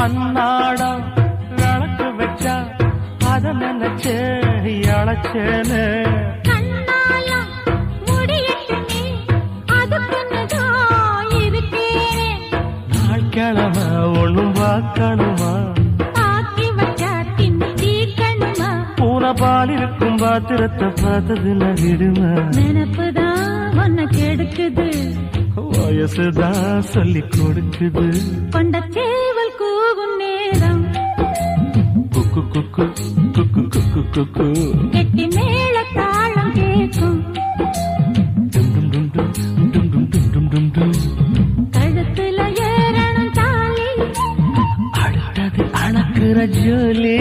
அன்னாடம் விளக்கு வச்சா அத நினைச்சே அழைச்சேன்னு நாள் கிழமை ஒண்ணும் பார்க்கணுமா பூனை பால் இருக்கும் பாத்திரத்தை பார்த்தது நகிடுமா நினப்புதான் ஒன்ன கெடுக்குது வயசுதான் சொல்லி கொடுக்குது கொண்ட சேவல் கூவும் நேரம் குக்கு குக்கு குக்கு குக்கு குக்கு கெட்டி மேல தாளம் கேட்கும் கழுத்துல ஏறணும் தாலி அடுத்தது அணக்குற ஜோலி